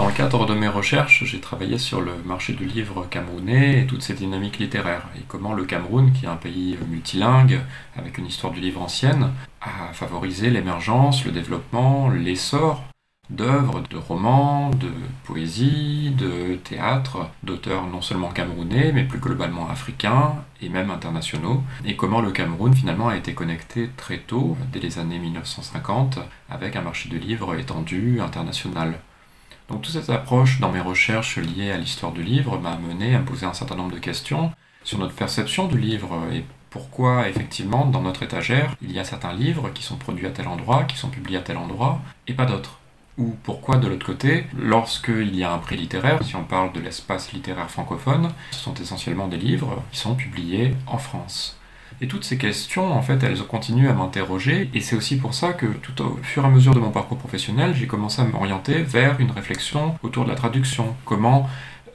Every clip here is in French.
Dans le cadre de mes recherches, j'ai travaillé sur le marché du livre camerounais et toutes ses dynamiques littéraires, et comment le Cameroun, qui est un pays multilingue, avec une histoire du livre ancienne, a favorisé l'émergence, le développement, l'essor d'œuvres, de romans, de poésie, de théâtre, d'auteurs non seulement camerounais, mais plus globalement africains et même internationaux, et comment le Cameroun finalement a été connecté très tôt, dès les années 1950, avec un marché du livre étendu, international. Donc toute cette approche dans mes recherches liées à l'histoire du livre m'a amené à me poser un certain nombre de questions sur notre perception du livre et pourquoi effectivement dans notre étagère il y a certains livres qui sont produits à tel endroit, qui sont publiés à tel endroit et pas d'autres. Ou pourquoi de l'autre côté, lorsqu'il y a un prix littéraire, si on parle de l'espace littéraire francophone, ce sont essentiellement des livres qui sont publiés en France. Et toutes ces questions, en fait, elles continuent à m'interroger, et c'est aussi pour ça que, tout au fur et à mesure de mon parcours professionnel, j'ai commencé à m'orienter vers une réflexion autour de la traduction. Comment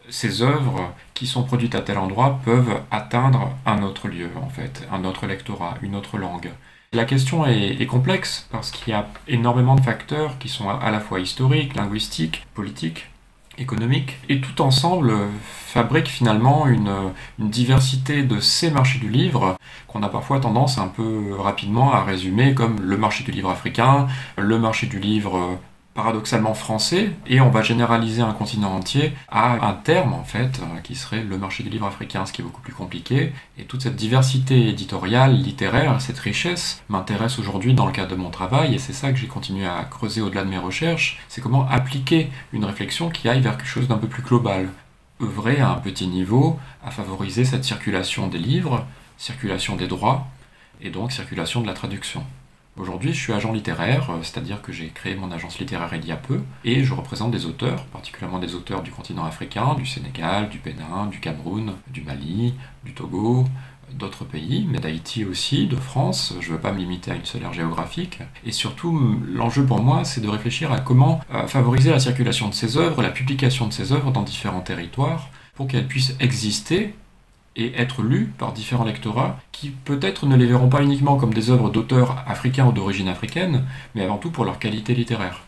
ces œuvres qui sont produites à tel endroit peuvent atteindre un autre lieu, en fait, un autre lectorat, une autre langue. La question est complexe parce qu'il y a énormément de facteurs qui sont à la fois historiques, linguistiques, politiques, économiques, et tout ensemble fabriquent finalement une diversité de ces marchés du livre qu'on a parfois tendance un peu rapidement à résumer comme le marché du livre africain, le marché du livre paradoxalement français, et on va généraliser un continent entier à un terme en fait qui serait le marché du livre africain, ce qui est beaucoup plus compliqué. Et toute cette diversité éditoriale, littéraire, cette richesse m'intéresse aujourd'hui dans le cadre de mon travail, et c'est ça que j'ai continué à creuser au-delà de mes recherches, c'est comment appliquer une réflexion qui aille vers quelque chose d'un peu plus global, œuvrer à un petit niveau à favoriser cette circulation des livres, circulation des droits, et donc circulation de la traduction. Aujourd'hui, je suis agent littéraire, c'est-à-dire que j'ai créé mon agence littéraire il y a peu, et je représente des auteurs, particulièrement des auteurs du continent africain, du Sénégal, du Bénin, du Cameroun, du Mali, du Togo, d'autres pays, mais d'Haïti aussi, de France. Je ne veux pas me limiter à une seule aire géographique. Et surtout, l'enjeu pour moi, c'est de réfléchir à comment favoriser la circulation de ces œuvres, la publication de ces œuvres dans différents territoires, pour qu'elles puissent exister et être lues par différents lectorats qui peut-être ne les verront pas uniquement comme des œuvres d'auteurs africains ou d'origine africaine, mais avant tout pour leur qualité littéraire.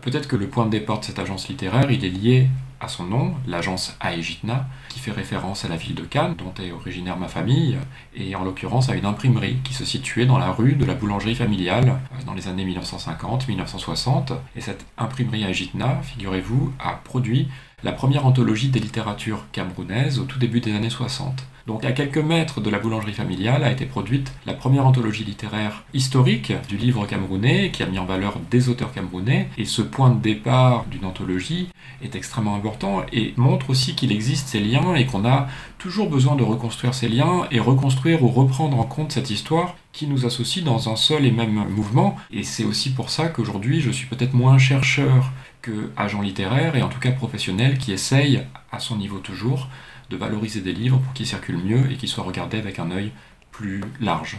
Peut-être que le point de départ de cette agence littéraire, il est lié à son nom, l'agence Aegitna, qui fait référence à la ville de Cannes, dont est originaire ma famille, et en l'occurrence à une imprimerie qui se situait dans la rue de la boulangerie familiale dans les années 1950-1960. Et cette imprimerie Aegitna, figurez-vous, a produit la première anthologie des littératures camerounaises au tout début des années 60. Donc à quelques mètres de la boulangerie familiale a été produite la première anthologie littéraire historique du livre camerounais qui a mis en valeur des auteurs camerounais, et ce point de départ d'une anthologie est extrêmement important et montre aussi qu'il existe ces liens et qu'on a toujours besoin de reconstruire ces liens et reconstruire ou reprendre en compte cette histoire qui nous associe dans un seul et même mouvement. Et c'est aussi pour ça qu'aujourd'hui je suis peut-être moins chercheur que agent littéraire, et en tout cas professionnel qui essaye, à son niveau toujours, de valoriser des livres pour qu'ils circulent mieux et qu'ils soient regardés avec un œil plus large.